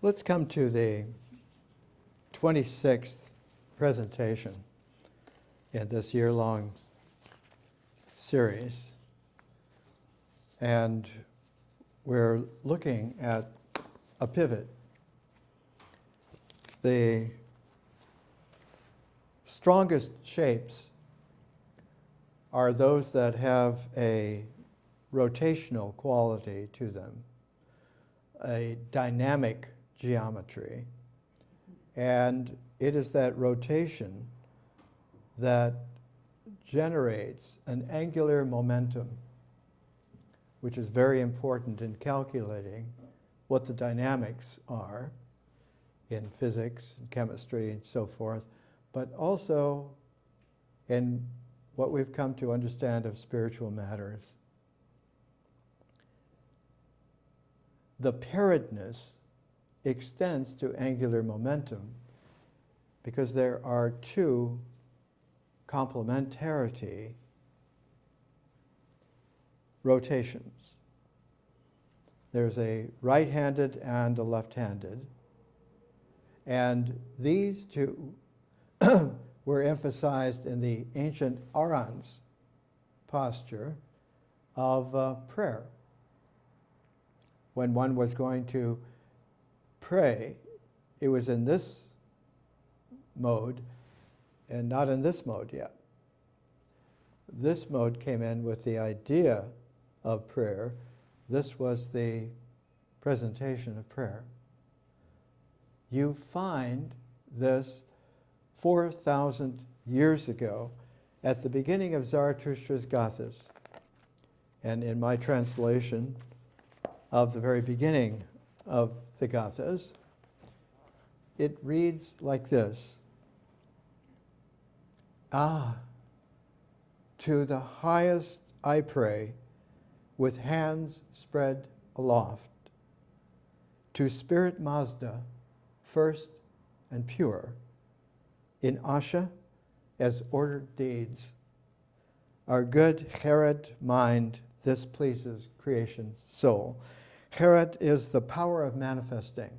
Let's come to the 26th presentation in this year-long series. And we're looking at a pivot. The strongest shapes are those that have a rotational quality to them, a dynamic geometry, and it is that rotation that generates an angular momentum, which is very important in calculating what the dynamics are in physics, and chemistry, and so forth, but also in what we've come to understand of spiritual matters. The pairedness extends to angular momentum because there are two complementarity rotations. There's a right-handed and a left-handed, and these two were emphasized in the ancient Arans posture of prayer. When one was going to pray, it was in this mode and not in this mode yet. This mode came in with the idea of prayer. This was the presentation of prayer. You find this 4,000 years ago at the beginning of Zarathustra's Gathas. And in my translation of the very beginning of the Gathas, it reads like this: Ah, to the highest I pray, with hands spread aloft, to Spirit Mazda, first and pure, in Asha as ordered deeds. Our good Herod mind, this pleases creation's soul. Herod is the power of manifesting.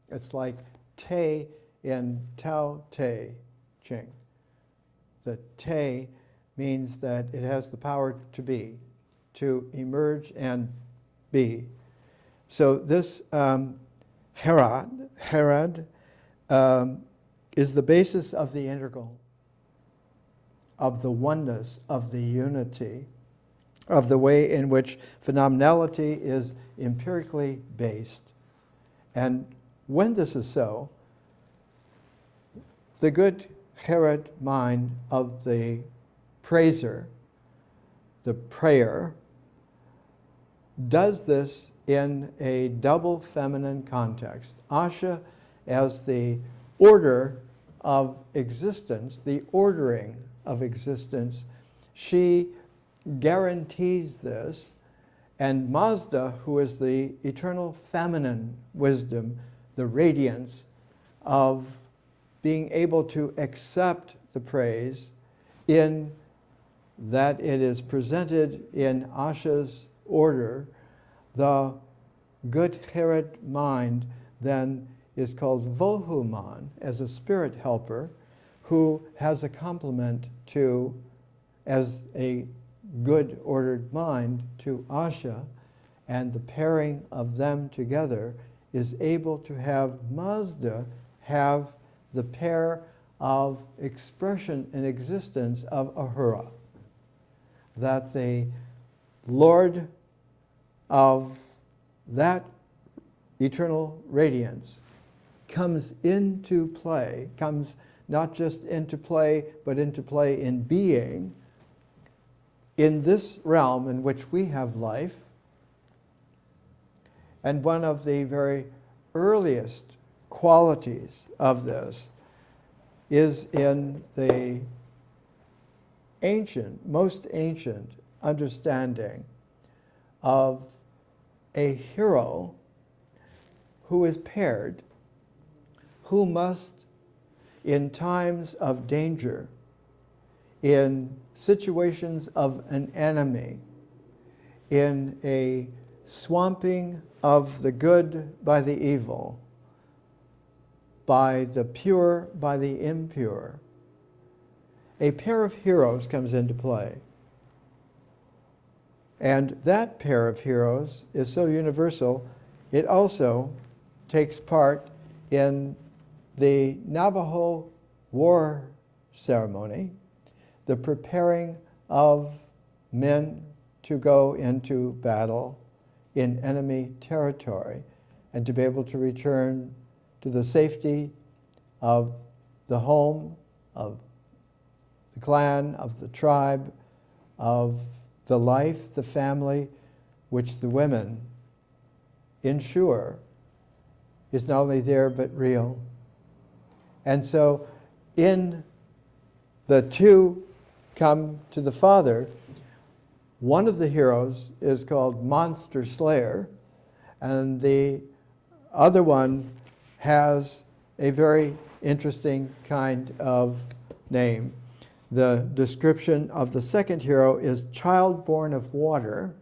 It's like Te in Tao Te Ching. The Te means that it has the power to be, to emerge and be. So this Herod is the basis of the integral, of the oneness, of the unity, of the way in which phenomenality is empirically based. And when this is so, the good Herod mind of the praiser, the prayer, does this in a double feminine context. Asha as the order of existence, the ordering of existence, she guarantees this, and Mazda, who is the eternal feminine wisdom, the radiance of being able to accept the praise in that it is presented in Asha's order, the good Herod mind then is called Vohuman, as a spirit helper who has a complement to, as a good ordered mind, to Asha, and the pairing of them together is able to have Mazda have the pair of expression and existence of Ahura. That the Lord of that eternal radiance comes into play, comes not just into play, but into play in being, in this realm in which we have life. And one of the very earliest qualities of this is in the ancient, most ancient understanding of a hero who is paired, who must, in times of danger, in situations of an enemy, in a swamping of the good by the evil, by the pure, by the impure, a pair of heroes comes into play. And that pair of heroes is so universal, it also takes part in the Navajo war ceremony, the preparing of men to go into battle in enemy territory and to be able to return to the safety of the home, of the clan, of the tribe, of the life, the family, which the women ensure is not only there but real. And so in the two come to the Father, one of the heroes is called Monster Slayer, and the other one has a very interesting kind of name. The description of the second hero is Child Born of Water,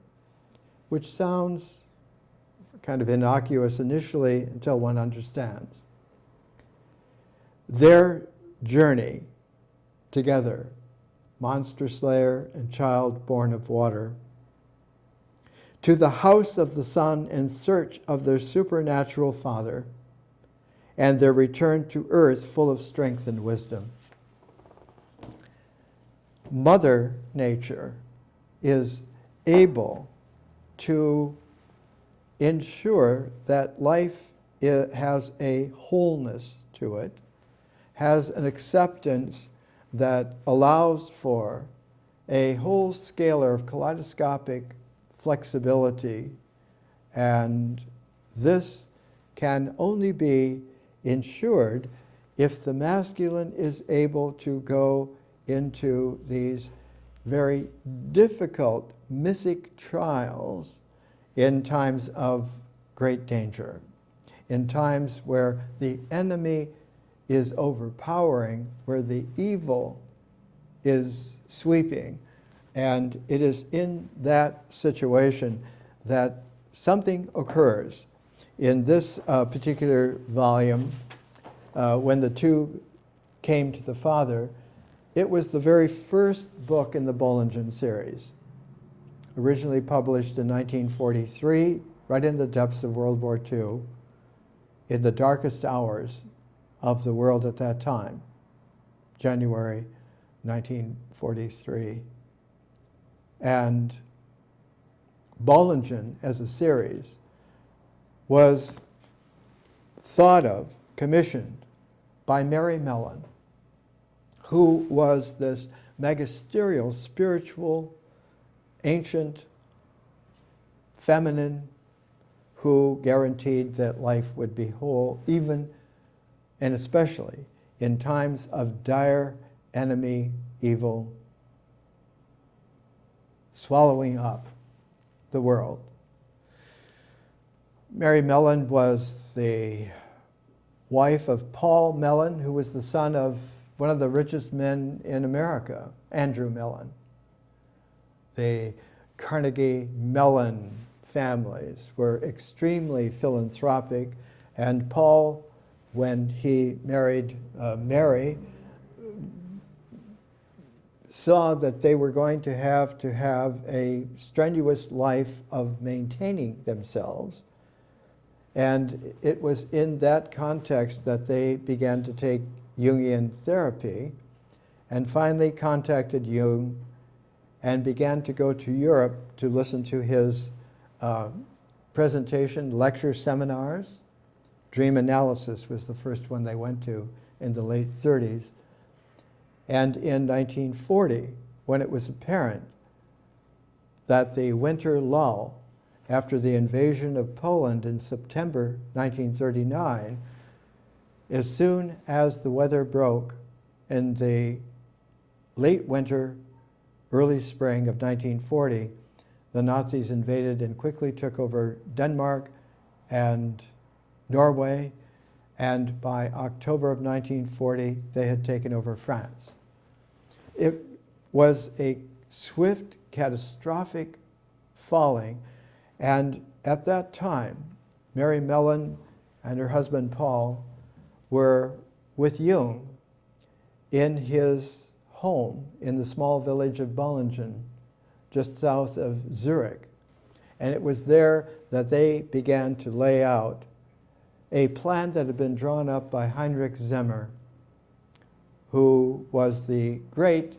which sounds kind of innocuous initially until one understands. Their journey together, Monster Slayer and Child Born of Water, to the house of the sun in search of their supernatural father, and their return to earth full of strength and wisdom. Mother Nature is able to ensure that life has a wholeness to it, has an acceptance that allows for a whole scalar of kaleidoscopic flexibility, and this can only be ensured if the masculine is able to go into these very difficult mythic trials in times of great danger, in times where the enemy is overpowering, where the evil is sweeping. And it is in that situation that something occurs. In this particular volume, when the two came to the Father, it was the very first book in the Bollingen series, originally published in 1943, right in the depths of World War II, in the darkest hours of the world at that time, January 1943. And Bollingen, as a series, was thought of, commissioned by Mary Mellon, who was this magisterial, spiritual, ancient, feminine, who guaranteed that life would be whole, even and especially in times of dire enemy evil swallowing up the world. Mary Mellon was the wife of Paul Mellon, who was the son of one of the richest men in America, Andrew Mellon. The Carnegie Mellon families were extremely philanthropic, and Paul, when he married Mary, saw that they were going to have a strenuous life of maintaining themselves. And it was in that context that they began to take Jungian therapy, and finally contacted Jung and began to go to Europe to listen to his presentation, lecture seminars. Dream analysis was the first one they went to in the late 30s. And in 1940, when it was apparent that the winter lull after the invasion of Poland in September 1939, as soon as the weather broke in the late winter, early spring of 1940, the Nazis invaded and quickly took over Denmark and Norway, and by October of 1940, they had taken over France. It was a swift, catastrophic falling, and at that time, Mary Mellon and her husband Paul were with Jung in his home in the small village of Bollingen, just south of Zurich. And it was there that they began to lay out a plan that had been drawn up by Heinrich Zemmer, who was the great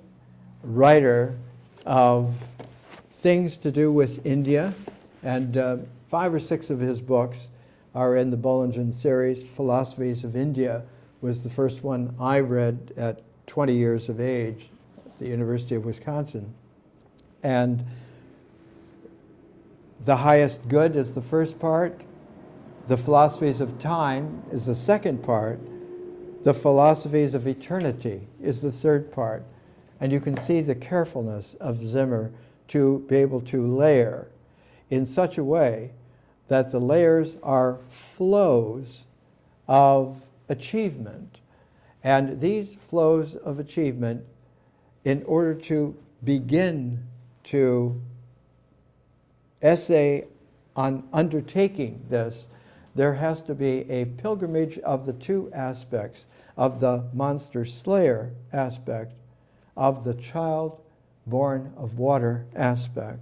writer of things to do with India, and 5 or 6 of his books are in the Bollingen series. Philosophies of India was the first one I read at 20 years of age at the University of Wisconsin. And The Highest Good is the first part. The Philosophies of Time is the second part. The Philosophies of Eternity is the third part. And you can see the carefulness of Zimmer to be able to layer in such a way that the layers are flows of achievement. And these flows of achievement, in order to begin to essay on undertaking this, there has to be a pilgrimage of the 2 aspects, of the monster slayer aspect, of the child born of water aspect.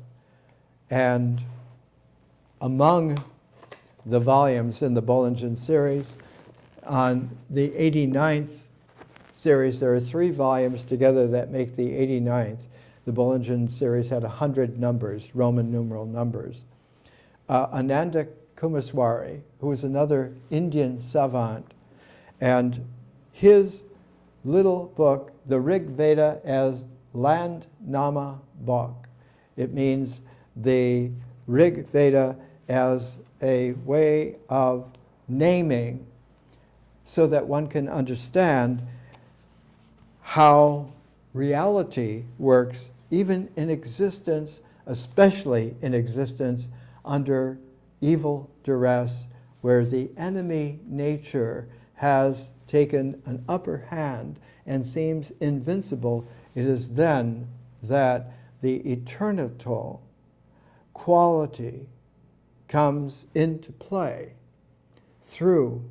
And among the volumes in the Bollingen series, on the 89th series, there are 3 volumes together that make the 89th. The Bollingen series had 100 numbers, Roman numeral numbers. Ananda Kumaswari, who was another Indian savant, and his little book, the Rig Veda as Land Nama book. It means the Rig Veda as a way of naming so that one can understand how reality works, even in existence, especially in existence under evil duress, where the enemy nature has taken an upper hand and seems invincible. It is then that the eternal quality comes into play through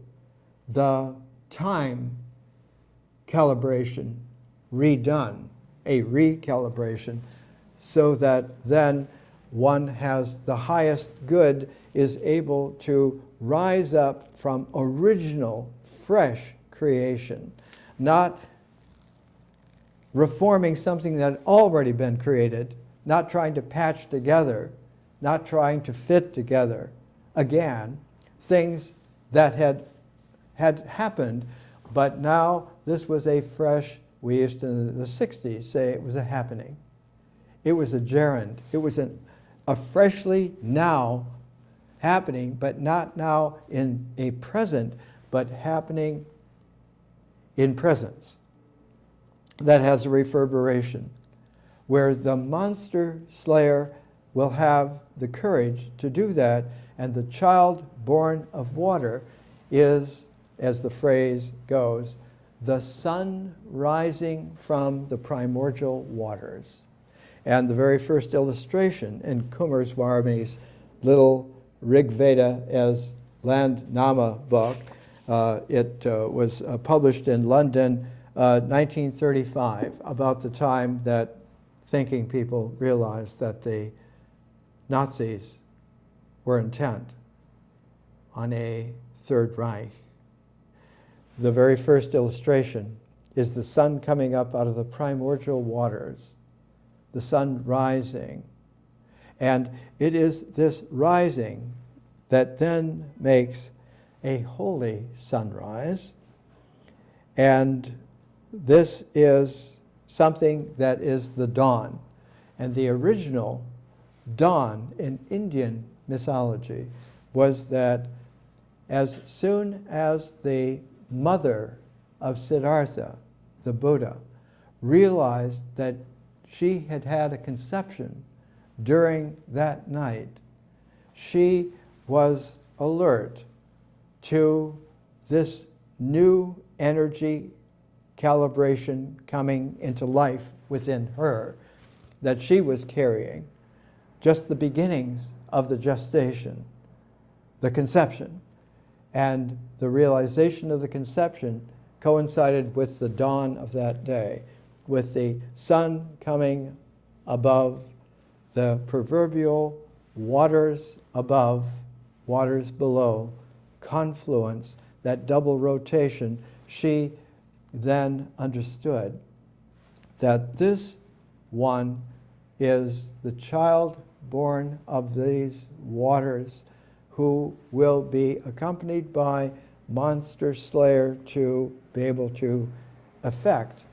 the time calibration redone, a recalibration, so that then one has the highest good, is able to rise up from original, fresh creation, not reforming something that had already been created, not trying to patch together, not trying to fit together again things that had happened, but now this was a fresh, we used to in the 60s say it was a happening. It was a gerund. It was a freshly now happening, but not now in a present, but happening in presence. That has a reverberation, where the monster slayer will have the courage to do that, and the child born of water is, as the phrase goes, the sun rising from the primordial waters. And the very first illustration in Kumaraswami's little Rig Veda as Land Nama book, it was published in London 1935, about the time that thinking people realized that the Nazis were intent on a Third Reich. The very first illustration is the sun coming up out of the primordial waters, the sun rising. And it is this rising that then makes a holy sunrise. And this is something that is the dawn. And the original dawn in Indian mythology was that as soon as the mother of Siddhartha, the Buddha, realized that she had had a conception during that night, she was alert to this new energy calibration coming into life within her that she was carrying, just the beginnings of the gestation, the conception. And the realization of the conception coincided with the dawn of that day, with the sun coming above the proverbial waters above, waters below, confluence, that double rotation. She then understood that this one is the child born of these waters, who will be accompanied by monster slayer to be able to effect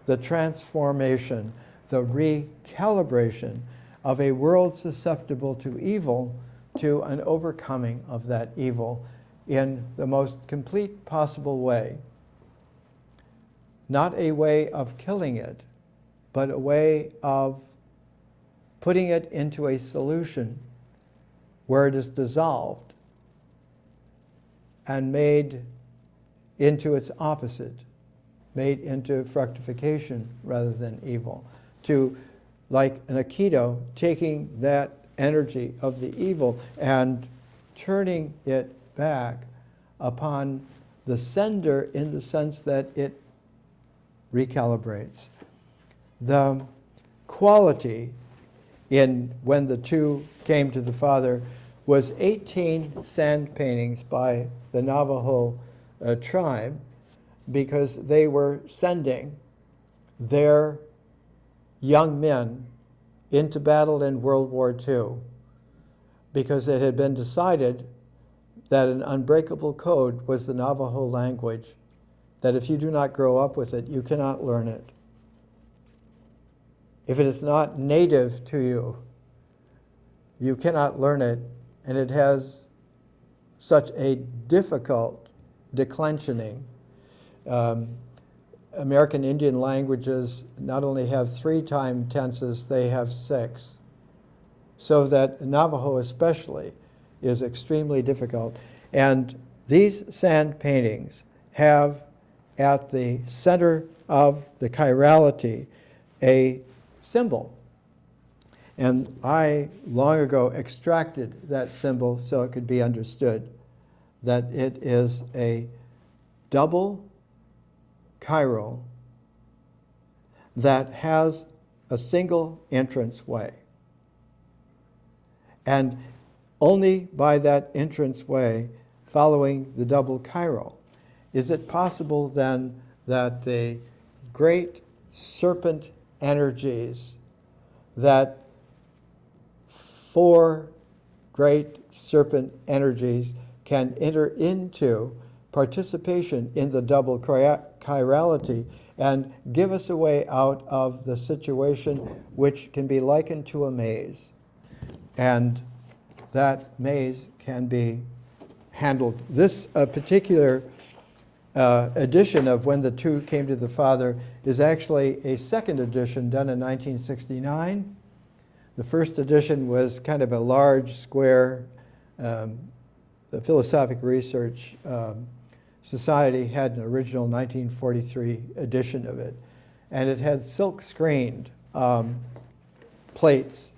the transformation, the recalibration of a world susceptible to evil to an overcoming of that evil in the most complete possible way. Not a way of killing it, but a way of putting it into a solution where it is dissolved and made into its opposite, made into fructification rather than evil. To, like an aikido, taking that energy of the evil and turning it back upon the sender in the sense that it recalibrates. The quality in when the two came to the Father was 18 sand paintings by the Navajo tribe, because they were sending their young men into battle in World War II, because it had been decided that an unbreakable code was the Navajo language, that if you do not grow up with it, you cannot learn it. If it is not native to you, you cannot learn it, and it has such a difficult declensioning. American Indian languages not only have 3 time tenses, they have 6. So that Navajo especially is extremely difficult. And these sand paintings have at the center of the chirality a symbol. And I long ago extracted that symbol so it could be understood that it is a double chiral that has a single entrance way. And only by that entrance way, following the double chiral, is it possible then that the great serpent energies, that 4 great serpent energies can enter into participation in the double chirality and give us a way out of the situation, which can be likened to a maze. And that maze can be handled. This particular edition of When the Two Came to the Father is actually a second edition done in 1969. The first edition was kind of a large square. The Philosophic Research Society had an original 1943 edition of it, and it had silk-screened plates.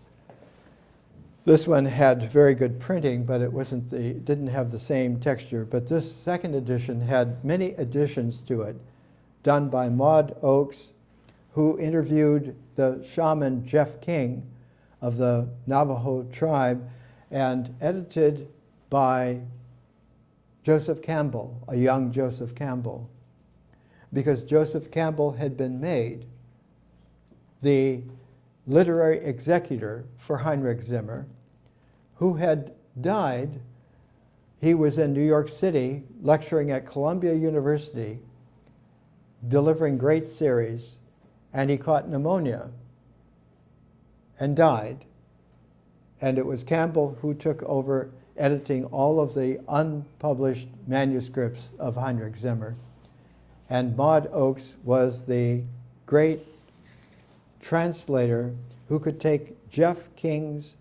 This one had very good printing, but it didn't have the same texture. But this second edition had many additions to it, done by Maud Oakes, who interviewed the shaman Jeff King of the Navajo tribe, and edited by Joseph Campbell, a young Joseph Campbell, because Joseph Campbell had been made the literary executor for Heinrich Zimmer, who had died. He was in New York City lecturing at Columbia University, delivering great series, and he caught pneumonia and died. And it was Campbell who took over editing all of the unpublished manuscripts of Heinrich Zimmer. And Maud Oakes was the great translator who could take Jeff King's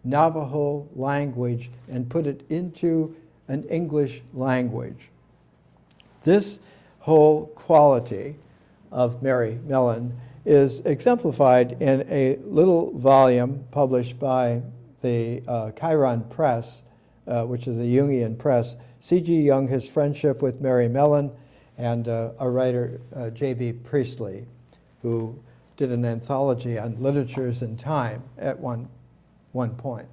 Navajo language and put it into an English language. This whole quality of Mary Mellon is exemplified in a little volume published by the Chiron Press which is a Jungian press. C.G. Jung, his friendship with Mary Mellon, and a writer, J.B. Priestley, who did an anthology on literatures and time at one point.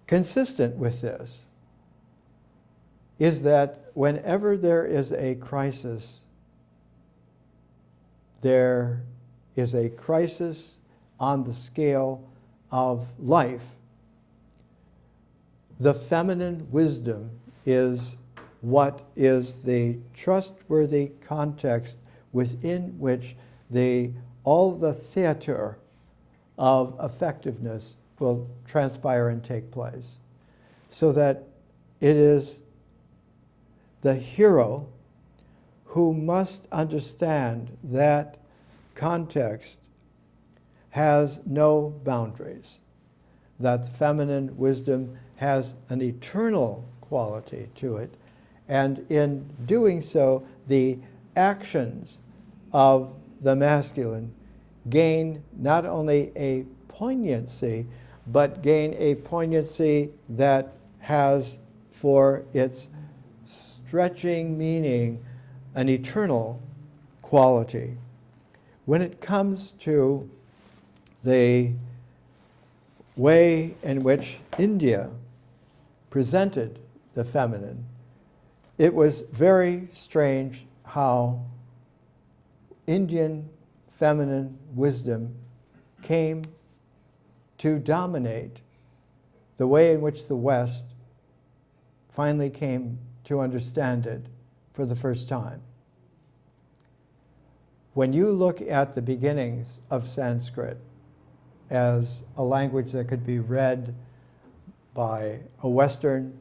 Consistent with this is that whenever there is a crisis, there is a crisis on the scale of life. The feminine wisdom is what is the trustworthy context within which all the theater of effectiveness will transpire and take place. So that it is the hero who must understand that context has no boundaries, that feminine wisdom has an eternal quality to it, and in doing so, the actions of the masculine gain not only a poignancy, but gain a poignancy that has for its stretching meaning an eternal quality. When it comes to the way in which India presented the feminine, it was very strange how Indian feminine wisdom came to dominate the way in which the West finally came to understand it for the first time. When you look at the beginnings of Sanskrit as a language that could be read by a Western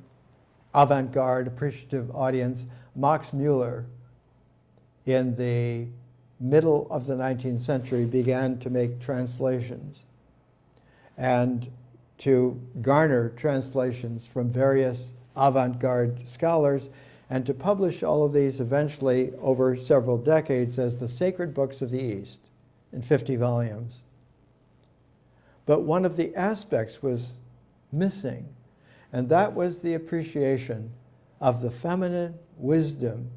avant-garde appreciative audience, Max Muller in the middle of the 19th century began to make translations and to garner translations from various avant-garde scholars and to publish all of these eventually over several decades as the Sacred Books of the East in 50 volumes. But one of the aspects was missing, and that was the appreciation of the feminine wisdom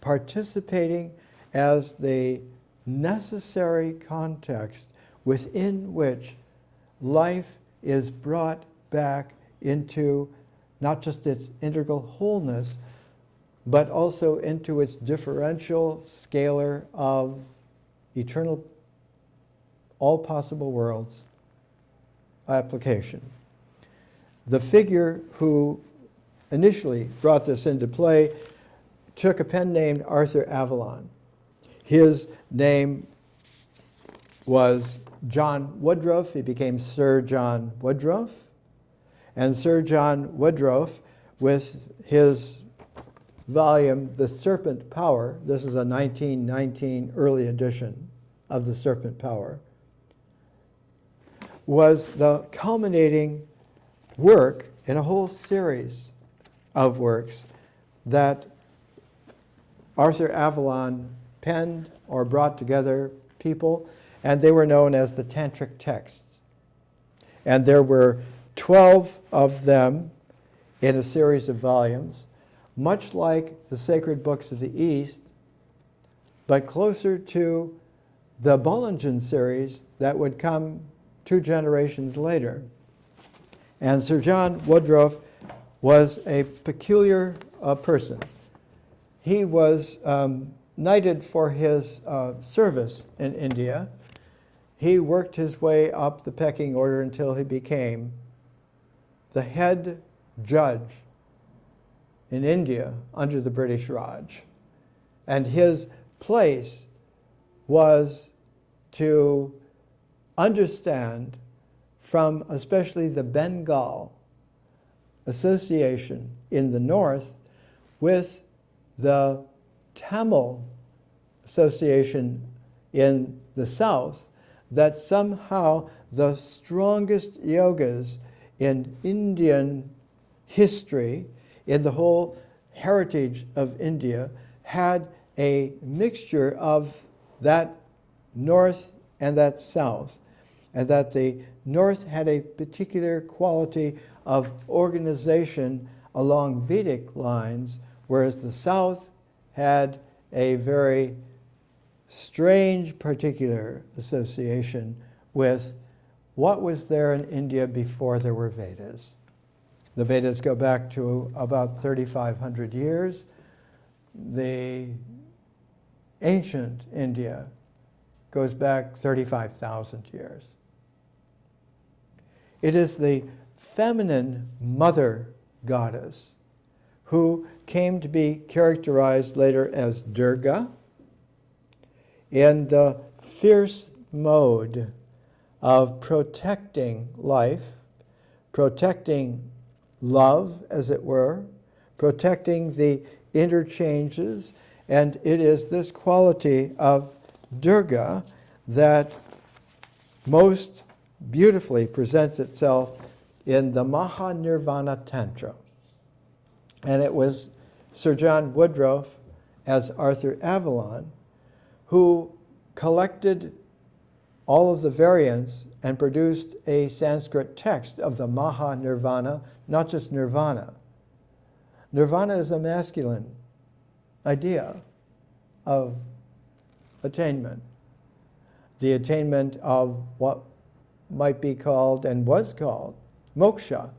participating as the necessary context within which life is brought back into not just its integral wholeness, but also into its differential scalar of eternal, all possible worlds application. The figure who initially brought this into play took a pen named Arthur Avalon. His name was John Woodruff. He became Sir John Woodruff. And Sir John Woodruff, with his volume, The Serpent Power, this is a 1919 early edition of The Serpent Power, was the culminating work in a whole series of works that Arthur Avalon penned or brought together people, and they were known as the Tantric texts. And there were 12 of them in a series of volumes, much like the Sacred Books of the East, but closer to the Bollingen series that would come 2 generations later. And Sir John Woodruff was a peculiar person. He was knighted for his service in India. He worked his way up the pecking order until he became the head judge in India under the British Raj. And his place was to understand from especially the Bengal association in the north with the Tamil association in the south, that somehow the strongest yogas in Indian history, in the whole heritage of India, had a mixture of that north and that south, and that the north had a particular quality of organization along Vedic lines, whereas the South had a very strange particular association with what was there in India before there were Vedas. The Vedas go back to about 3,500 years. The ancient India goes back 35,000 years. It is the feminine mother goddess who came to be characterized later as Durga in the fierce mode of protecting life, protecting love, as it were, protecting the interchanges, and it is this quality of Durga that most beautifully presents itself in the Maha Nirvana Tantra. And it was Sir John Woodruff as Arthur Avalon who collected all of the variants and produced a Sanskrit text of the Maha Nirvana, not just nirvana. Nirvana is a masculine idea of attainment. The attainment of what might be called and was called moksha,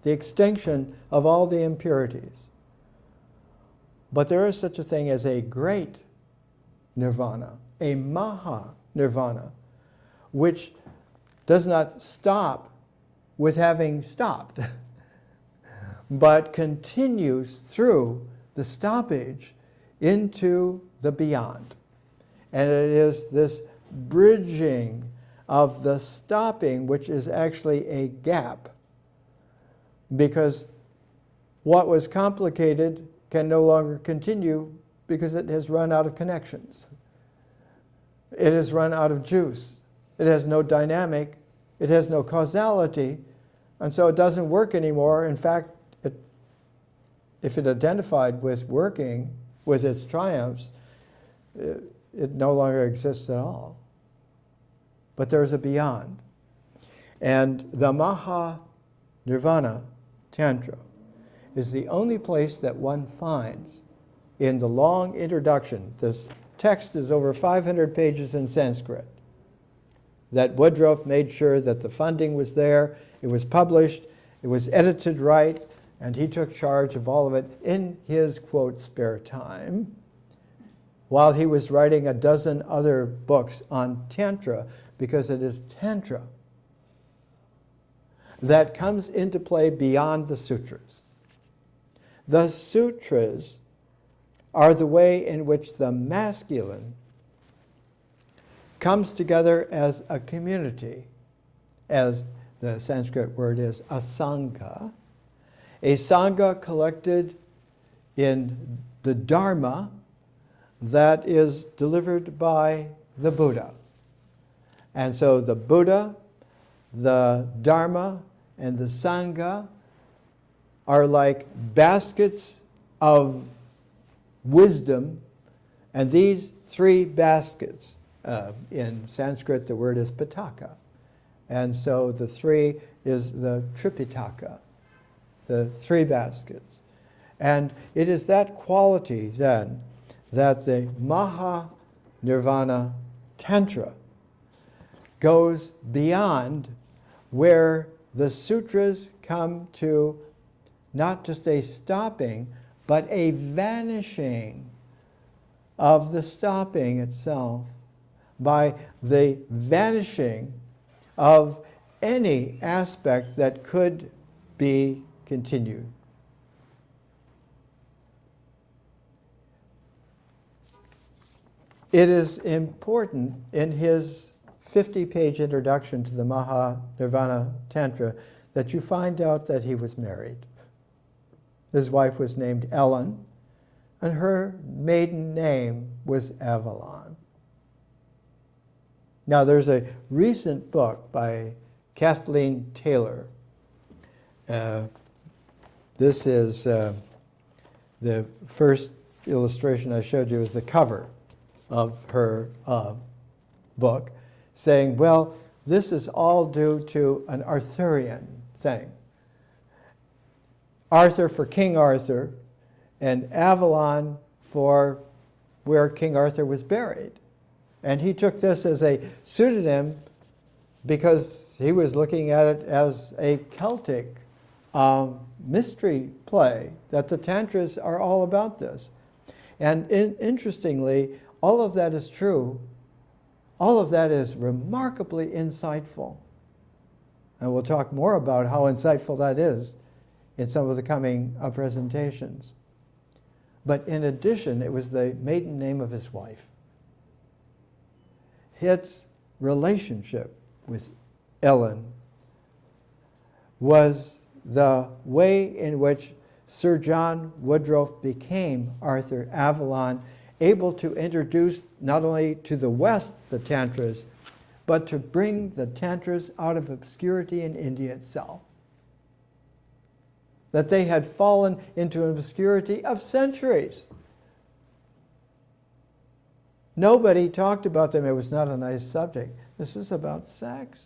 the extinction of all the impurities. But there is such a thing as a great nirvana, a Maha Nirvana, which does not stop with having stopped, but continues through the stoppage into the beyond. And it is this bridging of the stopping, which is actually a gap, because what was complicated can no longer continue because it has run out of connections. It has run out of juice. It has no dynamic. It has no causality. And so it doesn't work anymore. In fact, if it identified with working, with its triumphs, it no longer exists at all. But there's a beyond. And the Maha Nirvana Tantra is the only place that one finds in the long introduction. This text is over 500 pages in Sanskrit. That Woodruff made sure that the funding was there, it was published, it was edited right, and he took charge of all of it in his, quote, spare time, while he was writing a dozen other books on Tantra, because it is Tantra that comes into play beyond the sutras. The sutras are the way in which the masculine comes together as a community, as the Sanskrit word is asanga, a sangha collected in the Dharma that is delivered by the Buddha. And so the Buddha, the Dharma, and the Sangha are like baskets of wisdom, and these three baskets, in Sanskrit the word is Pitaka, and so the three is the Tripitaka, the three baskets. And it is that quality then that the Maha Nirvana Tantra goes beyond, where the sutras come to not just a stopping, but a vanishing of the stopping itself, by the vanishing of any aspect that could be continued. It is important in his 50-page introduction to the Maha Nirvana Tantra that you find out that he was married. His wife was named Ellen, and her maiden name was Avalon. Now, there's a recent book by Kathleen Taylor. This is the first illustration I showed you is the cover of her book, saying, well, this is all due to an Arthurian thing. Arthur for King Arthur, and Avalon for where King Arthur was buried. And he took this as a pseudonym because he was looking at it as a Celtic mystery play, that the Tantras are all about this. And interestingly, all of that is true. All of that is remarkably insightful. And we'll talk more about how insightful that is in some of the coming presentations. But in addition, it was the maiden name of his wife. His relationship with Ellen was the way in which Sir John Woodruff became Arthur Avalon, able to introduce not only to the West the Tantras, but to bring the Tantras out of obscurity in India itself. That they had fallen into an obscurity of centuries. Nobody talked about them. It was not a nice subject. This is about sex.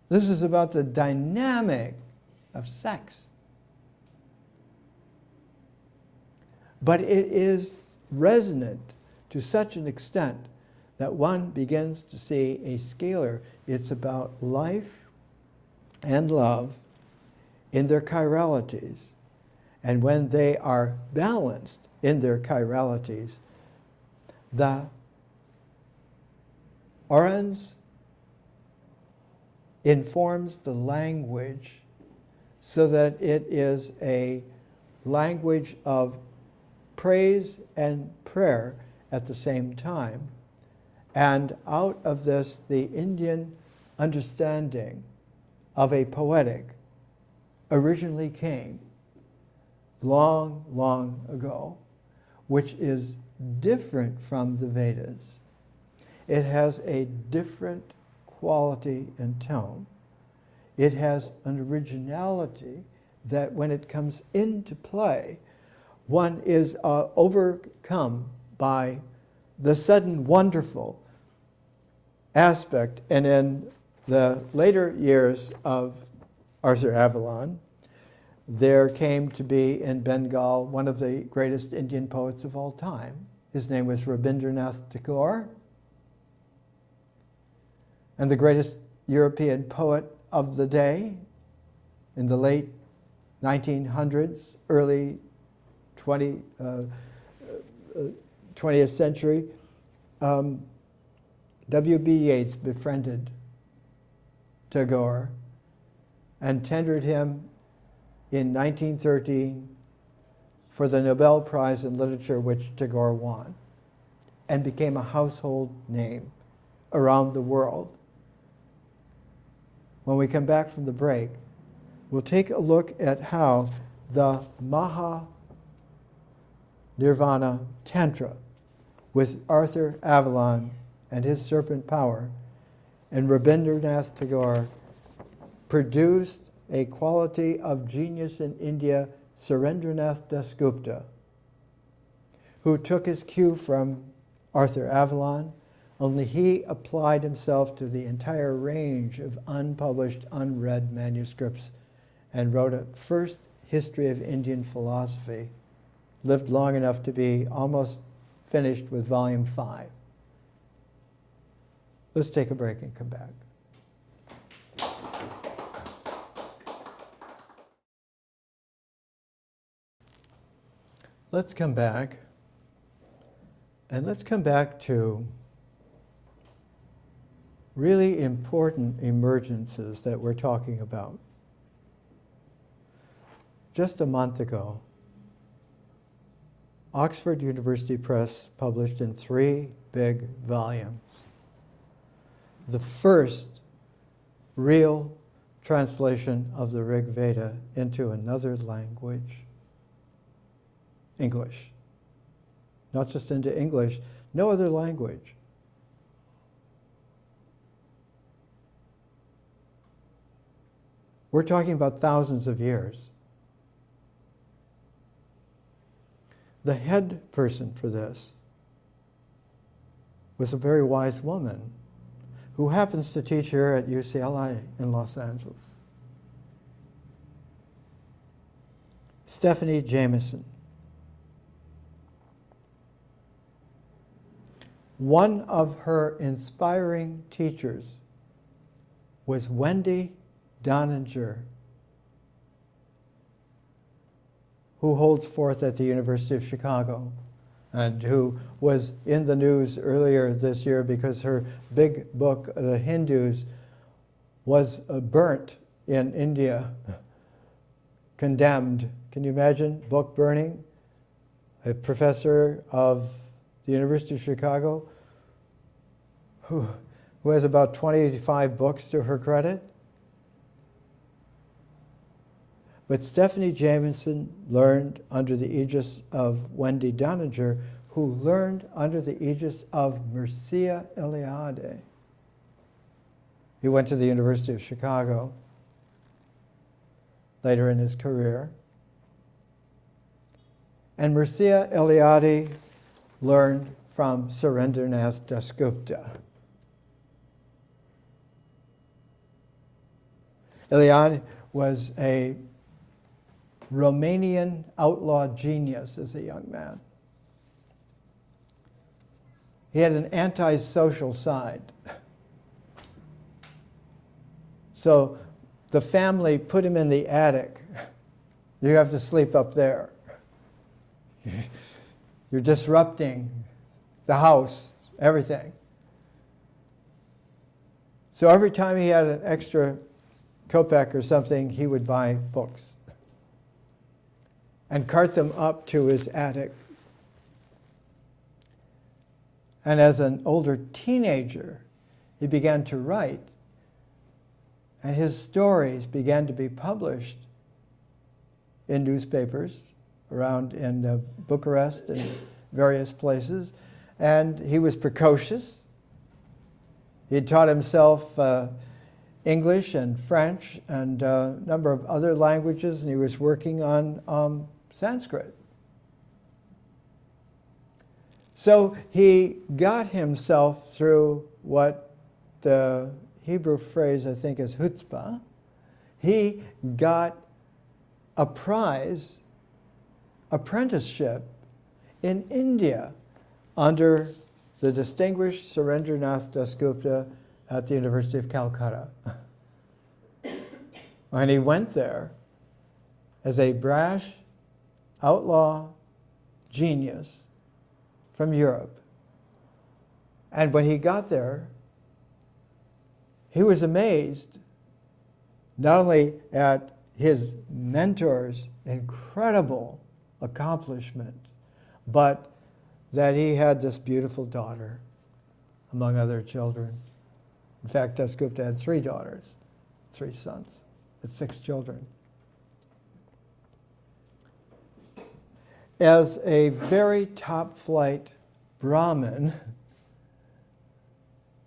This is about the dynamic of sex. But it is resonant to such an extent that one begins to see a scalar. It's about life and love in their chiralities. And when they are balanced in their chiralities, the orans informs the language so that it is a language of praise and prayer at the same time. And out of this, the Indian understanding of a poetic originally came long, long ago, which is different from the Vedas. It has a different quality and tone. It has an originality that when it comes into play, one is overcome by the sudden wonderful aspect. And in the later years of Arthur Avalon, there came to be in Bengal one of the greatest Indian poets of all time. His name was Rabindranath Tagore. And the greatest European poet of the day in the late 1900s, early 20th century, W.B. Yeats befriended Tagore and tendered him in 1913 for the Nobel Prize in Literature, which Tagore won, and became a household name around the world. When we come back from the break, we'll take a look at how the Maha Nirvana Tantra with Arthur Avalon and his serpent power and Rabindranath Tagore produced a quality of genius in India, Surendranath Dasgupta, who took his cue from Arthur Avalon, only he applied himself to the entire range of unpublished, unread manuscripts and wrote a first history of Indian philosophy, lived long enough to be almost finished with volume 5. Let's take a break and come back. Let's come back, and let's come back to really important emergences that we're talking about. Just a month ago, Oxford University Press published in 3 big volumes the first real translation of the Rig Veda into another language, English. Not just into English, no other language. We're talking about thousands of years. The head person for this was a very wise woman who happens to teach here at UCLA in Los Angeles. Stephanie Jameson. One of her inspiring teachers was Wendy Doninger, who holds forth at the University of Chicago and who was in the news earlier this year because her big book, The Hindus, was burnt in India, condemned. Can you imagine book burning? A professor of the University of Chicago who has about 25 books to her credit. But Stephanie Jameson learned under the aegis of Wendy Doninger, who learned under the aegis of Mircea Eliade. He went to the University of Chicago later in his career. And Mircea Eliade learned from Surendranath Dasgupta. Eliade was a Romanian outlaw genius as a young man. He had an antisocial side. So the family put him in the attic. You have to sleep up there. You're disrupting the house, everything. So every time he had an extra kopeck or something, he would buy books and cart them up to his attic. And as an older teenager, he began to write, and his stories began to be published in newspapers around in Bucharest and various places. And he was precocious. He had taught himself English and French and a number of other languages, and he was working on Sanskrit. So he got himself through what the Hebrew phrase, I think, is chutzpah. He got a prize apprenticeship in India under the distinguished Surendranath Dasgupta at the University of Calcutta. And he went there as a brash outlaw genius from Europe. And when he got there, he was amazed not only at his mentor's incredible accomplishment, but that he had this beautiful daughter, among other children. In fact, Dasgupta had 3 daughters, 3 sons, and 6 children. As a very top-flight Brahmin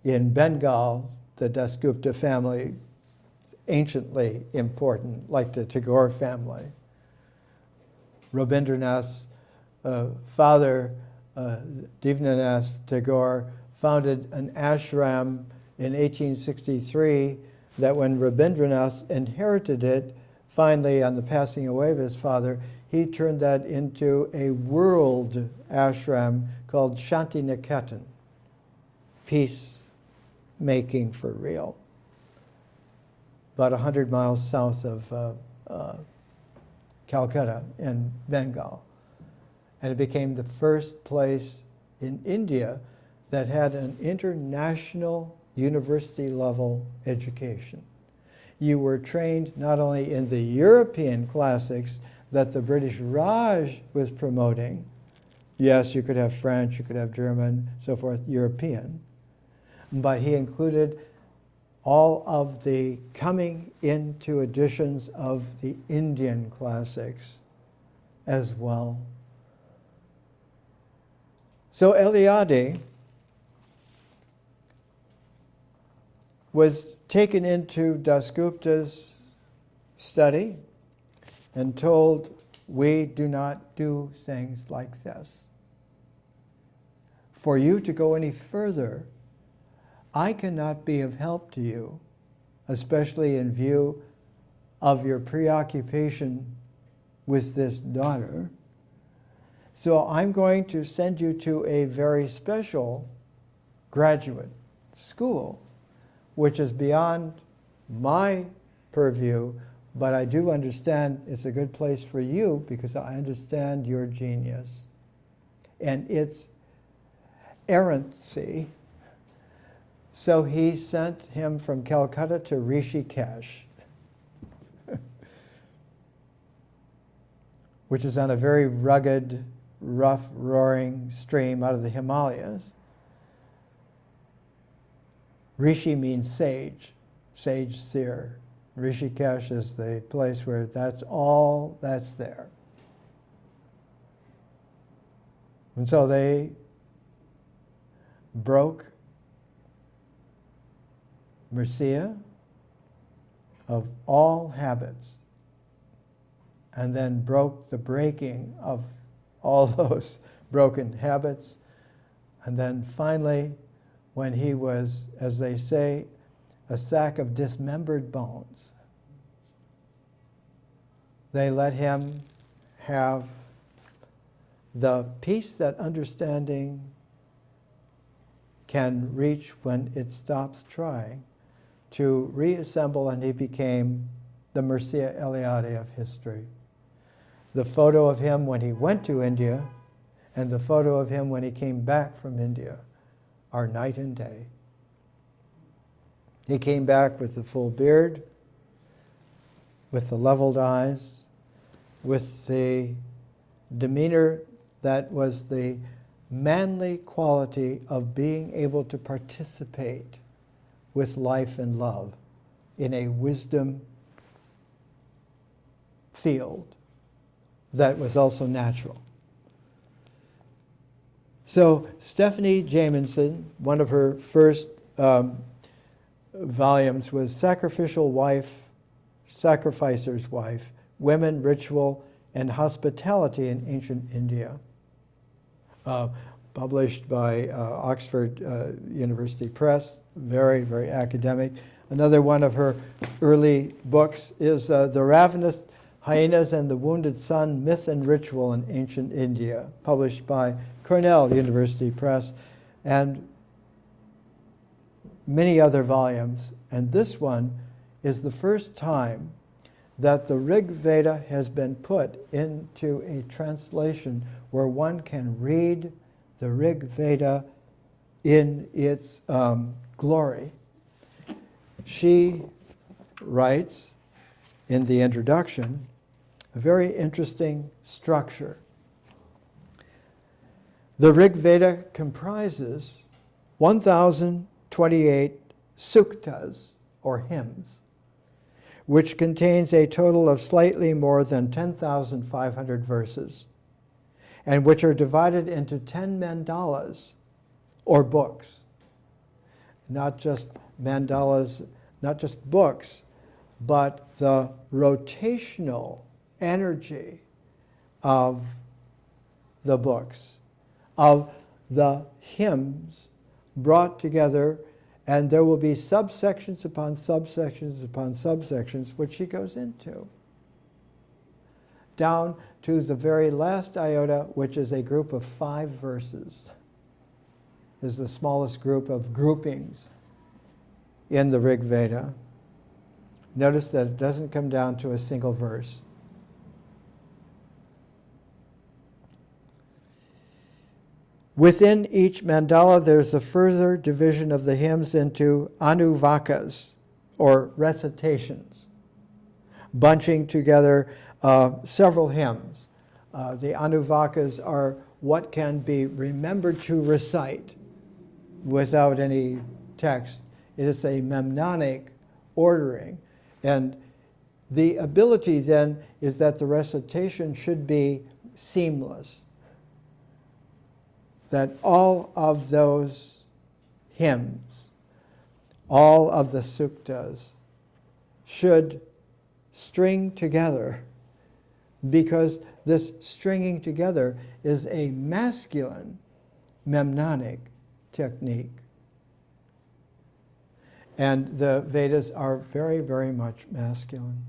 in Bengal, the Dasgupta family, anciently important, like the Tagore family. Rabindranath's father, Devnath Tagore, founded an ashram in 1863 that when Rabindranath inherited it, finally on the passing away of his father, he turned that into a world ashram called Shanti Niketan, peace making for real, about 100 miles south of Calcutta in Bengal. And it became the first place in India that had an international university level education. You were trained not only in the European classics that the British Raj was promoting. Yes, you could have French, you could have German, so forth, European. But he included all of the coming into editions of the Indian classics as well. So Eliade was taken into Dasgupta's study and told, we do not do things like this. For you to go any further, I cannot be of help to you, especially in view of your preoccupation with this daughter. So I'm going to send you to a very special graduate school, which is beyond my purview, but I do understand it's a good place for you because I understand your genius and its errancy. So he sent him from Calcutta to Rishikesh, which is on a very rugged, rough, roaring stream out of the Himalayas. Rishi means sage, sage seer. Rishikesh is the place where that's all that's there. And so they broke Mercia of all habits, and then broke the breaking of all those broken habits. And then finally, when he was, as they say, a sack of dismembered bones, they let him have the peace that understanding can reach when it stops trying, to reassemble, and he became the Mircea Eliade of history. The photo of him when he went to India and the photo of him when he came back from India are night and day. He came back with the full beard, with the leveled eyes, with the demeanor that was the manly quality of being able to participate with life and love in a wisdom field that was also natural. So Stephanie Jamison, one of her first volumes was Sacrificial Wife, Sacrificer's Wife, Women, Ritual, and Hospitality in Ancient India, published by Oxford University Press, very, very academic. Another one of her early books is The Ravenous Hyenas and the Wounded Sun, Myth and Ritual in Ancient India, published by Cornell University Press, and many other volumes. And this one is the first time that the Rig Veda has been put into a translation where one can read the Rig Veda in its glory. She writes in the introduction a very interesting structure. The Rig Veda comprises 1,028 suktas, or hymns, which contains a total of slightly more than 10,500 verses, and which are divided into 10 mandalas, or books. Not just mandalas, not just books, but the rotational energy of the books, of the hymns brought together, and there will be subsections upon subsections upon subsections, which she goes into, down to the very last iota, which is a group of 5 verses, is the smallest group of groupings in the Rig Veda. Notice that it doesn't come down to a single verse. Within each mandala, there's a further division of the hymns into anuvakas, or recitations, bunching together several hymns. The anuvakas are what can be remembered to recite without any text. It is a memnonic ordering. And the ability then is that the recitation should be seamless, that all of those hymns, all of the suktas, should string together, because this stringing together is a masculine memnonic technique. And the Vedas are very, very much masculine.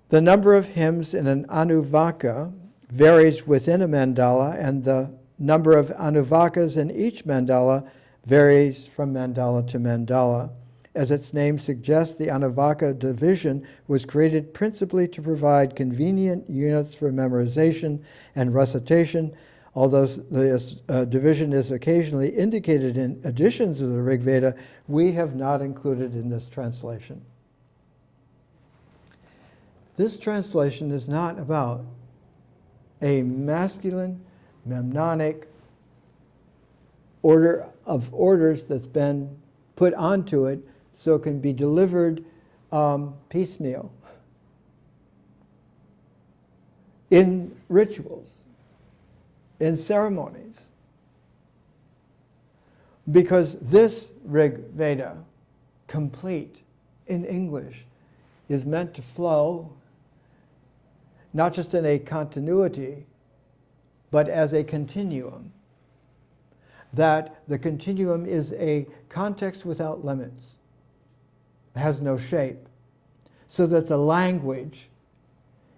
The number of hymns in an anuvaka varies within a mandala, and the number of anuvakas in each mandala varies from mandala to mandala. As its name suggests, the anuvaka division was created principally to provide convenient units for memorization and recitation. Although this division is occasionally indicated in editions of the Rig Veda, we have not included in this translation. This translation is not about a masculine, memnonic order of orders that's been put onto it so it can be delivered piecemeal in rituals, in ceremonies. Because this Rig Veda, complete in English, is meant to flow not just in a continuity, but as a continuum. That the continuum is a context without limits. It has no shape. So that the language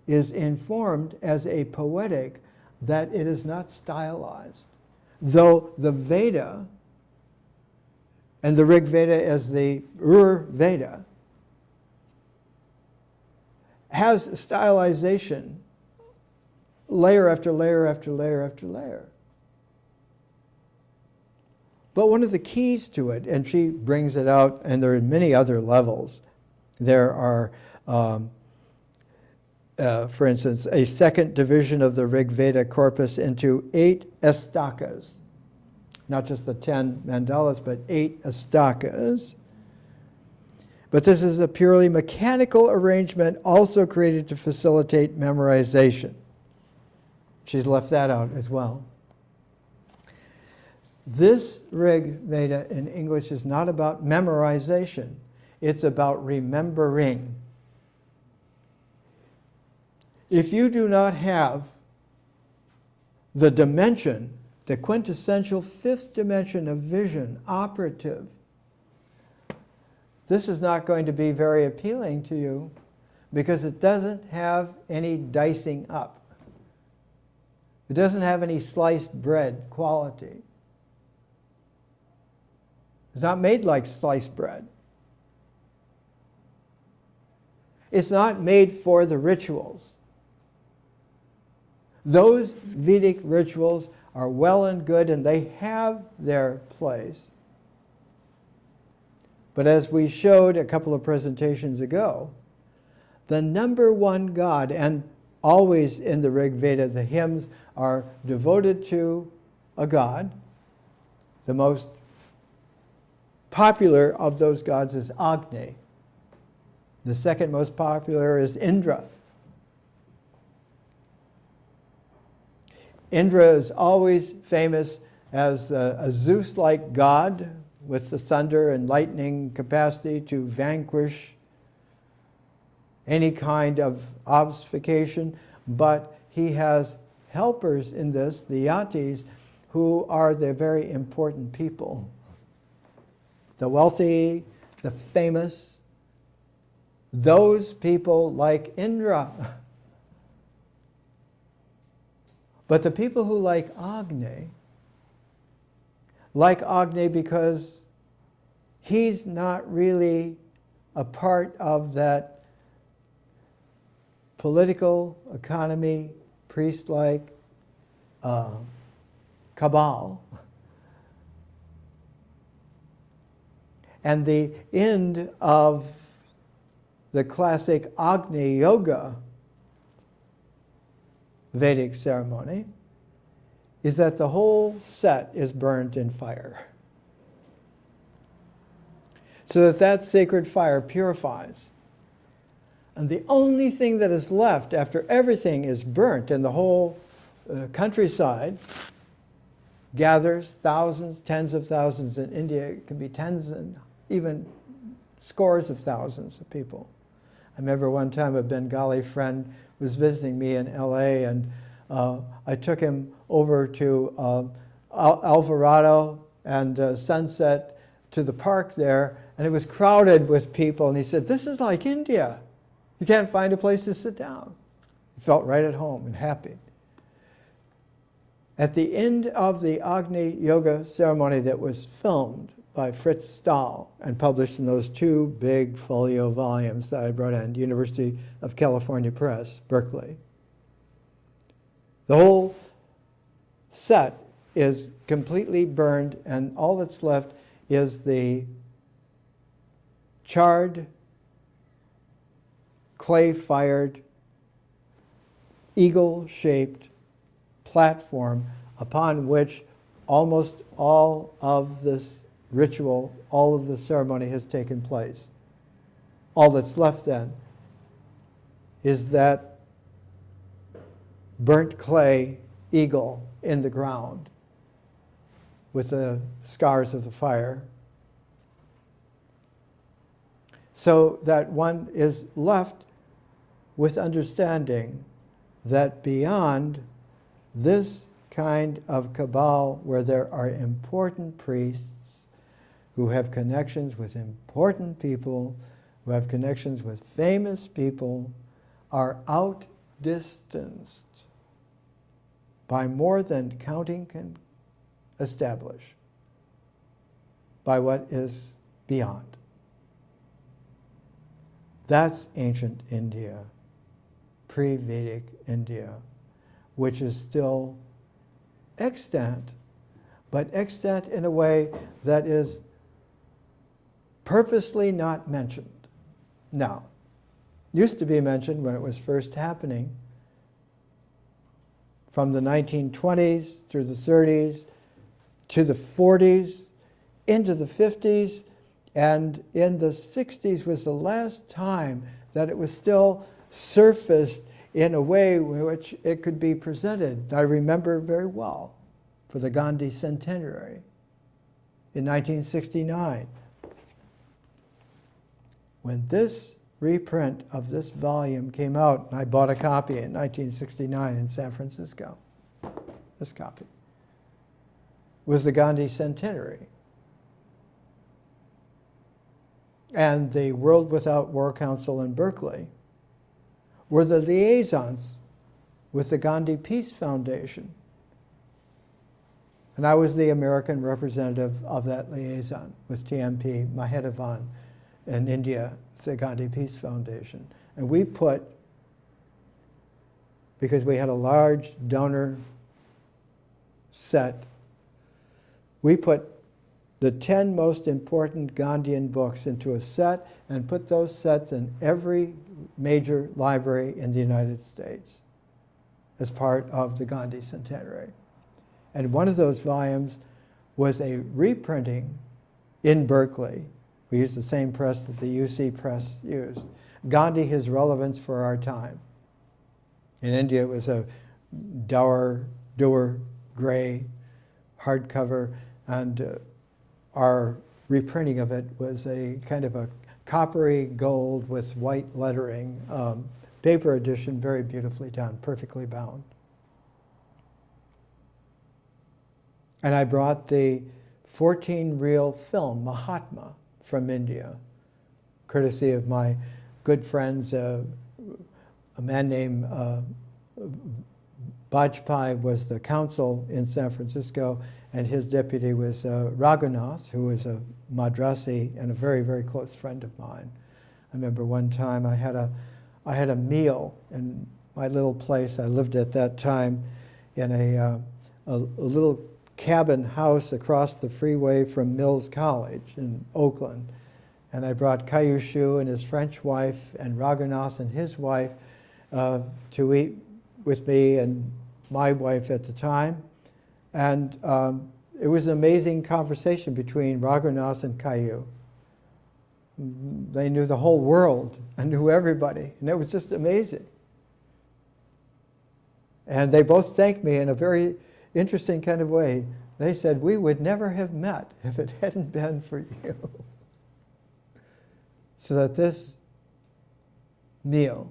is informed as a poetic, that it is not stylized. Though the Veda, and the Rig Veda as the Ur Veda, has stylization, layer after layer after layer after layer. But one of the keys to it, and she brings it out, and there are many other levels. There are, for instance, a second division of the Rig Veda corpus into 8 astakas. Not just the 10 mandalas, but 8 astakas. But this is a purely mechanical arrangement also created to facilitate memorization. She's left that out as well. This Rig Veda in English is not about memorization. It's about remembering. If you do not have the dimension, the quintessential 5th dimension of vision operative, this is not going to be very appealing to you because it doesn't have any dicing up. It doesn't have any sliced bread quality. It's not made like sliced bread. It's not made for the rituals. Those Vedic rituals are well and good, and they have their place. But as we showed a couple of presentations ago, the number one God, and always in the Rig Veda, the hymns are devoted to a god. The most popular of those gods is Agni. The second most popular is Indra. Indra is always famous as a Zeus-like god with the thunder and lightning capacity to vanquish any kind of obfuscation, but he has helpers in this, the yatis, who are the very important people. The wealthy, the famous, those people like Indra. But the people who like Agni because he's not really a part of that political, economy, priest-like cabal. And the end of the classic Agni Yoga Vedic ceremony is that the whole set is burned in fire. So that that sacred fire purifies. And the only thing that is left after everything is burnt and the whole countryside gathers thousands, tens of thousands. In India, it can be tens and even scores of thousands of people. I remember one time a Bengali friend was visiting me in LA, and I took him over to Alvarado and Sunset to the park there, and it was crowded with people, and he said, "This is like India." You can't find a place to sit down. He felt right at home and happy. At the end of the Agni Yoga ceremony that was filmed by Fritz Stahl and published in those two big folio volumes that I brought in, University of California Press, Berkeley, the whole set is completely burned, and all that's left is the charred, clay-fired, eagle-shaped platform upon which almost all of this ritual, all of the ceremony has taken place. All that's left then is that burnt clay eagle in the ground with the scars of the fire, so that one is left with understanding that beyond this kind of cabal, where there are important priests who have connections with important people, who have connections with famous people, are outdistanced by more than counting can establish, by what is beyond. That's ancient India, pre-Vedic India, which is still extant, but extant in a way that is purposely not mentioned. Now, used to be mentioned when it was first happening, from the 1920s through the 30s to the 40s, into the 50s, and in the 60s was the last time that it was still surfaced in a way in which it could be presented. I remember very well for the Gandhi centenary in 1969. When this reprint of this volume came out, and I bought a copy in 1969 in San Francisco, this copy was the Gandhi centenary. And the World Without War Council in Berkeley were the liaisons with the Gandhi Peace Foundation. And I was the American representative of that liaison with TMP Mahadevan in India, the Gandhi Peace Foundation. And we put, because we had a large donor set, we put the 10 most important Gandhian books into a set and put those sets in every major library in the United States as part of the Gandhi centenary. And one of those volumes was a reprinting in Berkeley. We used the same press that the UC press used. Gandhi, His Relevance for Our Time. In India, it was a dour gray hardcover, and our reprinting of it was a kind of a coppery gold with white lettering, paper edition, very beautifully done, perfectly bound. And I brought the 14-reel film, Mahatma, from India, courtesy of my good friends. A man named Bajpai was the consul in San Francisco, and his deputy was Raghunath, who was a Madrasi and a very, very close friend of mine. I remember one time I had a meal in my little place. I lived at that time in a little cabin house across the freeway from Mills College in Oakland. And I brought Kayushu and his French wife and Raghunath and his wife to eat with me and my wife at the time. And it was an amazing conversation between Raghunath and Kayu. They knew the whole world and knew everybody, and it was just amazing. And they both thanked me in a very interesting kind of way. They said, "We would never have met if it hadn't been for you." So that this meal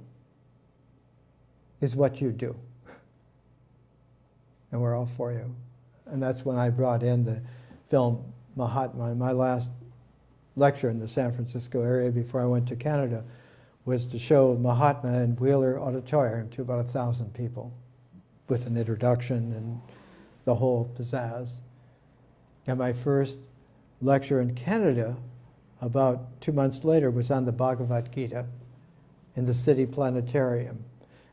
is what you do. And we're all for you. And that's when I brought in the film Mahatma. In my last lecture in the San Francisco area before I went to Canada was to show Mahatma in Wheeler Auditorium to about 1,000 people with an introduction and the whole pizzazz. And my first lecture in Canada, about 2 months later, was on the Bhagavad Gita in the city planetarium.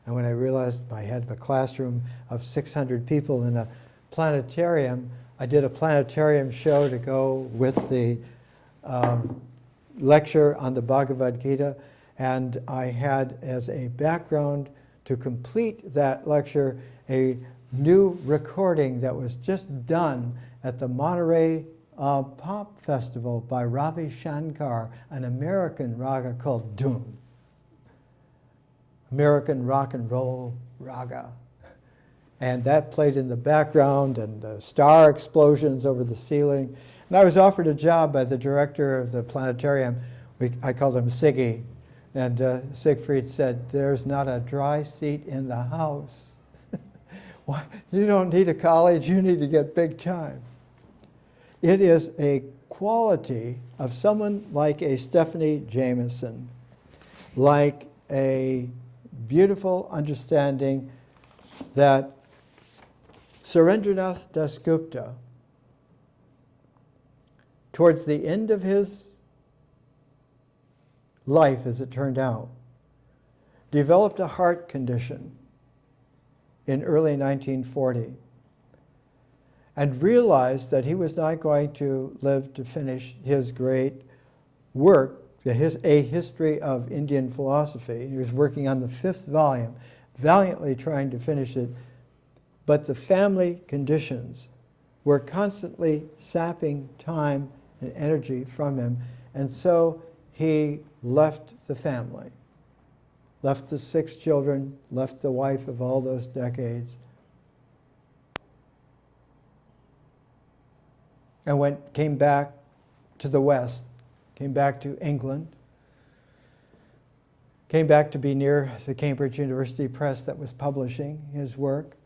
And when I realized I had a classroom of 600 people in a planetarium, I did a planetarium show to go with the lecture on the Bhagavad Gita, and I had as a background to complete that lecture a new recording that was just done at the Monterey Pop Festival by Ravi Shankar, an American raga called Dhum. American rock and roll raga. And that played in the background, and star explosions over the ceiling. And I was offered a job by the director of the planetarium. I called him Siggy. And Siegfried said, "There's not a dry seat in the house." Why? You don't need a college, you need to get big time. It is a quality of someone like a Stephanie Jameson, like a beautiful understanding that Surendranath Dasgupta, towards the end of his life, as it turned out, developed a heart condition in early 1940 and realized that he was not going to live to finish his great work, A History of Indian Philosophy. He was working on the 5th volume, valiantly trying to finish it, but the family conditions were constantly sapping time and energy from him, and so he left the family, left the 6 children, left the wife of all those decades, and came back to the West, came back to England, came back to be near the Cambridge University Press that was publishing his work,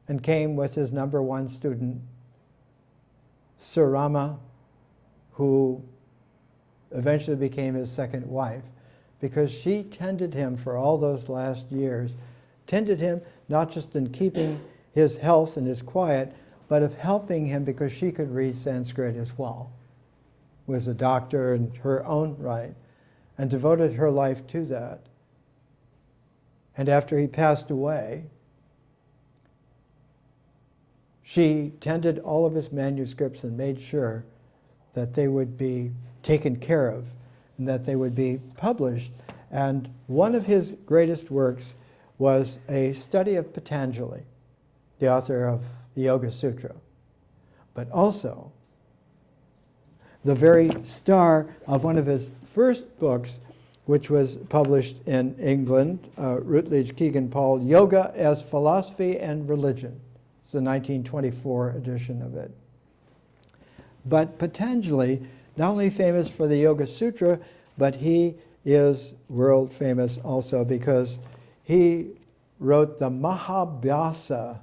and came with his #1 student, Surama, who eventually became his second wife, because she tended him for all those last years, tended him not just in keeping his health and his quiet, but of helping him because she could read Sanskrit as well, was a doctor in her own right, and devoted her life to that. And after he passed away, she tended all of his manuscripts and made sure that they would be taken care of and that they would be published. And one of his greatest works was a study of Patanjali, the author of the Yoga Sutra, but also the very star of one of his first books, which was published in England, Routledge Keegan Paul, Yoga as Philosophy and Religion. It's the 1924 edition of it. But Patanjali, not only famous for the Yoga Sutra, but he is world famous also because he wrote the Mahabhyasa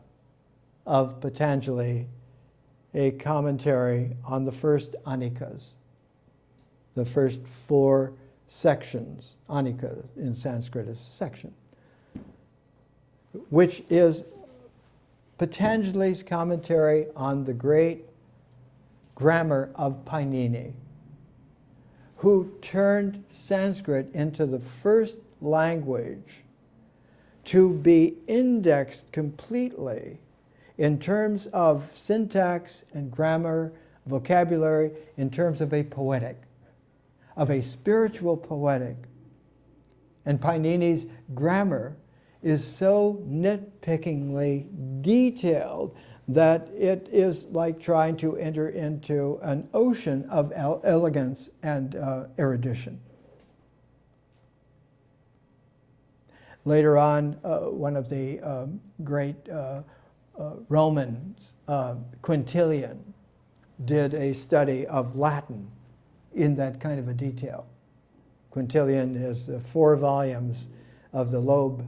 of Patanjali, a commentary on the first Anikas, the first 4 sections. Anika in Sanskrit is section, which is Patanjali's commentary on the great grammar of Painini, who turned Sanskrit into the first language to be indexed completely in terms of syntax and grammar, vocabulary, in terms of a poetic, of a spiritual poetic. And Painini's grammar is so nitpickingly detailed that it is like trying to enter into an ocean of elegance and erudition. Later on, one of the great Romans, Quintilian, did a study of Latin in that kind of a detail. Quintilian has 4 volumes of the Loeb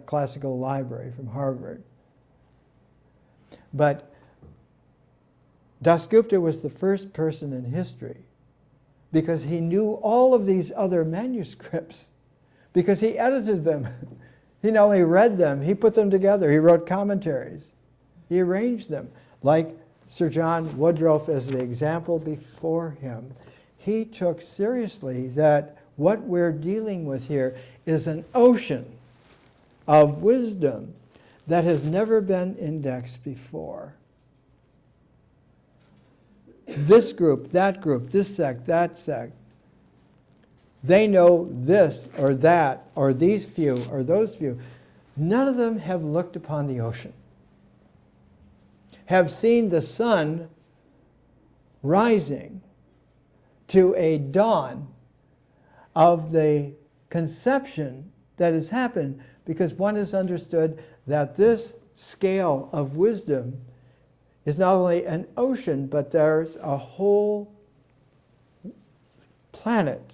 Classical Library from Harvard. But Dasgupta was the first person in history because he knew all of these other manuscripts, because he edited them. He not only read them, he put them together. He wrote commentaries. He arranged them. Like Sir John Woodruff as the example before him. He took seriously that what we're dealing with here is an ocean of wisdom that has never been indexed before. This group, this sect, that sect, they know this or that, or these few, or those few. None of them have looked upon the ocean, have seen the sun rising to a dawn of the conception that has happened, because one has understood that this scale of wisdom is not only an ocean, but there's a whole planet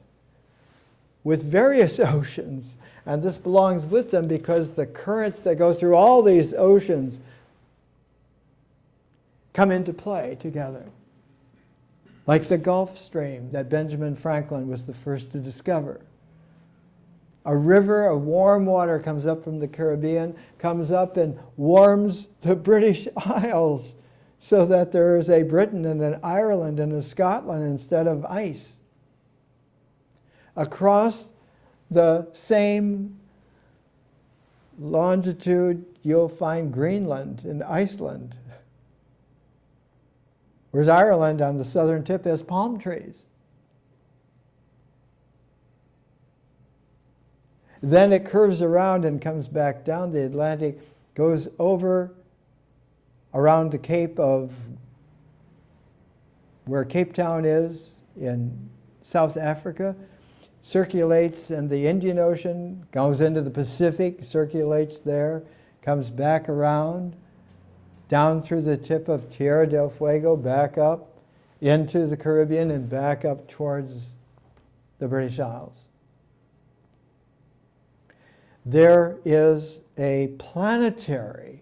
with various oceans, and this belongs with them because the currents that go through all these oceans come into play together. Like the Gulf Stream that Benjamin Franklin was the first to discover. A river of warm water comes up from the Caribbean, comes up and warms the British Isles so that there is a Britain and an Ireland and a Scotland instead of ice. Across the same longitude, you'll find Greenland and Iceland. Whereas Ireland on the southern tip has palm trees. Then it curves around and comes back down the Atlantic, goes over around the Cape of where Cape Town is in South Africa, circulates in the Indian Ocean, goes into the Pacific, circulates there, comes back around, down through the tip of Tierra del Fuego, back up into the Caribbean and back up towards the British Isles. There is a planetary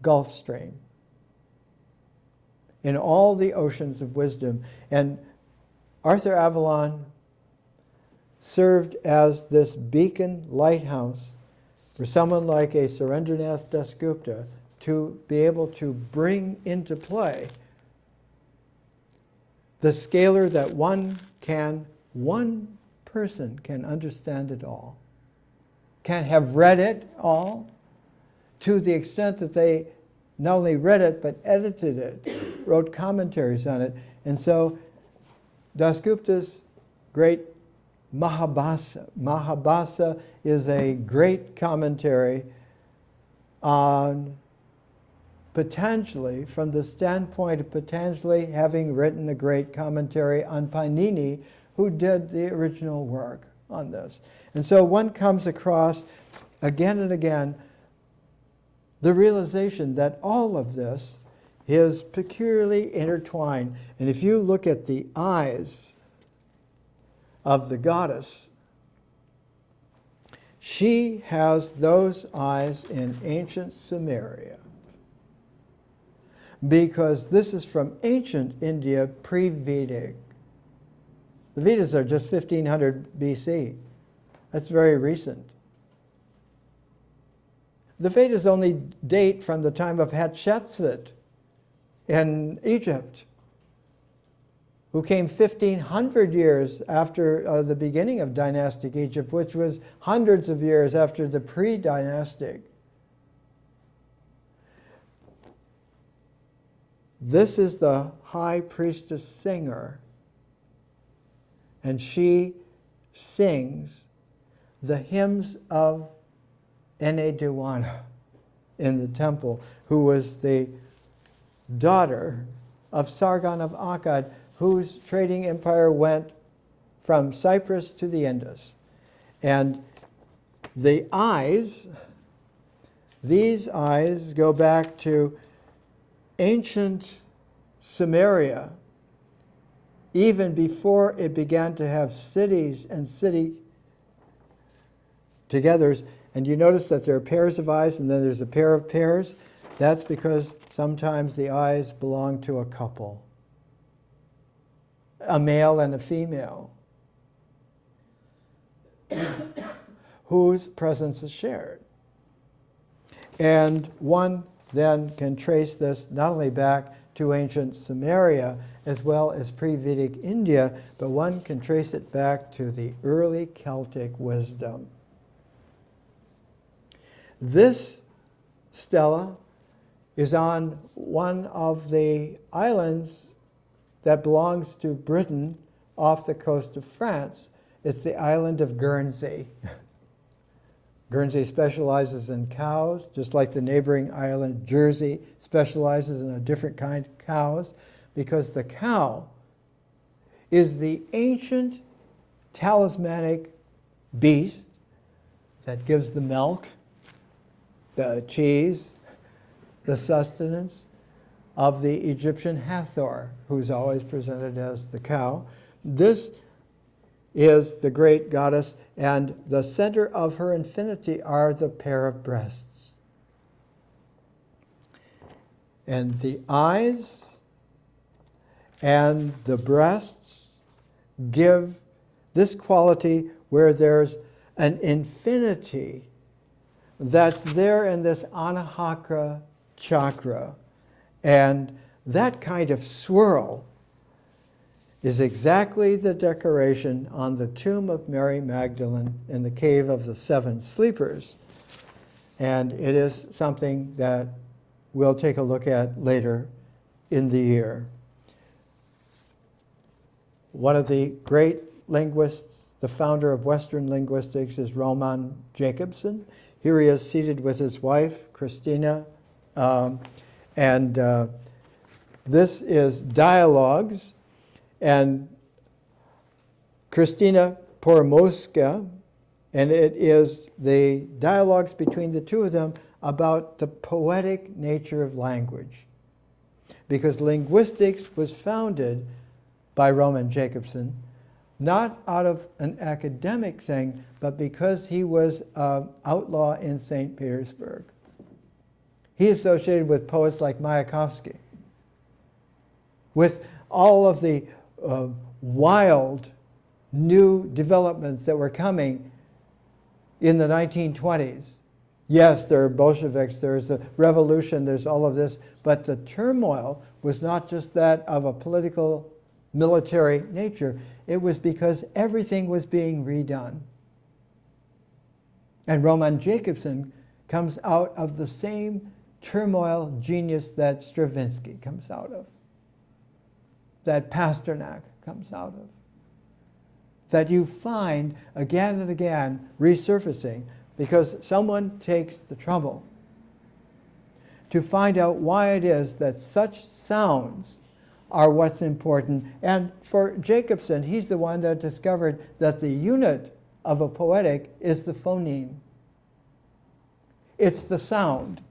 Gulf Stream in all the oceans of wisdom. And Arthur Avalon served as this beacon lighthouse for someone like a Surendranath Dasgupta to be able to bring into play the scalar that one person can understand it all, can have read it all, to the extent that they not only read it, but edited it, wrote commentaries on it. And so Dasgupta's great Mahabhasa is a great commentary on Patanjali, from the standpoint of Patanjali having written a great commentary on Panini, who did the original work on this. And so one comes across again and again the realization that all of this is peculiarly intertwined. And if you look at the eyes of the goddess, she has those eyes in ancient Sumeria, because this is from ancient India, pre-Vedic. The Vedas are just 1500 BC. That's very recent. The Vedas only date from the time of Hatshepsut in Egypt, who came 1500 years after the beginning of dynastic Egypt, which was hundreds of years after the pre-dynastic. This is the high priestess singer, and she sings the hymns of Enheduanna in the temple, who was the daughter of Sargon of Akkad, whose trading empire went from Cyprus to the Indus. And the eyes, these eyes go back to ancient Sumeria, even before it began to have cities and city togethers. And you notice that there are pairs of eyes and then there's a pair of pairs. That's because sometimes the eyes belong to a couple, a male and a female. whose presence is shared. And one then can trace this not only back to ancient Sumeria as well as pre-Vedic India, but one can trace it back to the early Celtic wisdom. This stela is on one of the islands that belongs to Britain off the coast of France. It's the island of Guernsey. Guernsey specializes in cows, just like the neighboring island, Jersey, specializes in a different kind of cows, because the cow is the ancient talismanic beast that gives the milk, the cheese, the sustenance of the Egyptian Hathor, who's always presented as the cow. This is the great goddess, and the center of her infinity are the pair of breasts. And the eyes and the breasts give this quality where there's an infinity that's there in this Anahata chakra. And that kind of swirl is exactly the decoration on the tomb of Mary Magdalene in the Cave of the Seven Sleepers. And it is something that we'll take a look at later in the year. One of the great linguists, the founder of Western linguistics, is Roman Jacobson. Here he is seated with his wife, Christina, and this is Dialogues. And Christina Poromowska, and it is the dialogues between the two of them about the poetic nature of language. Because linguistics was founded by Roman Jacobson, not out of an academic thing, but because he was an outlaw in St. Petersburg. He associated with poets like Mayakovsky, with all of the wild new developments that were coming in the 1920s. Yes, there are Bolsheviks, there's the revolution, there's all of this, but the turmoil was not just that of a political, military nature. It was because everything was being redone. And Roman Jacobson comes out of the same turmoil genius that Stravinsky comes out of, that Pasternak comes out of, that you find again and again resurfacing because someone takes the trouble to find out why it is that such sounds are what's important. And for Jacobson, he's the one that discovered that the unit of a poetic is the phoneme. It's the sound.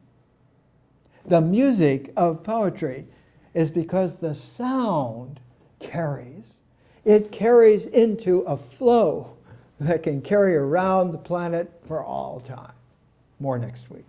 The music of poetry is because the sound carries. It carries into a flow that can carry around the planet for all time. More next week.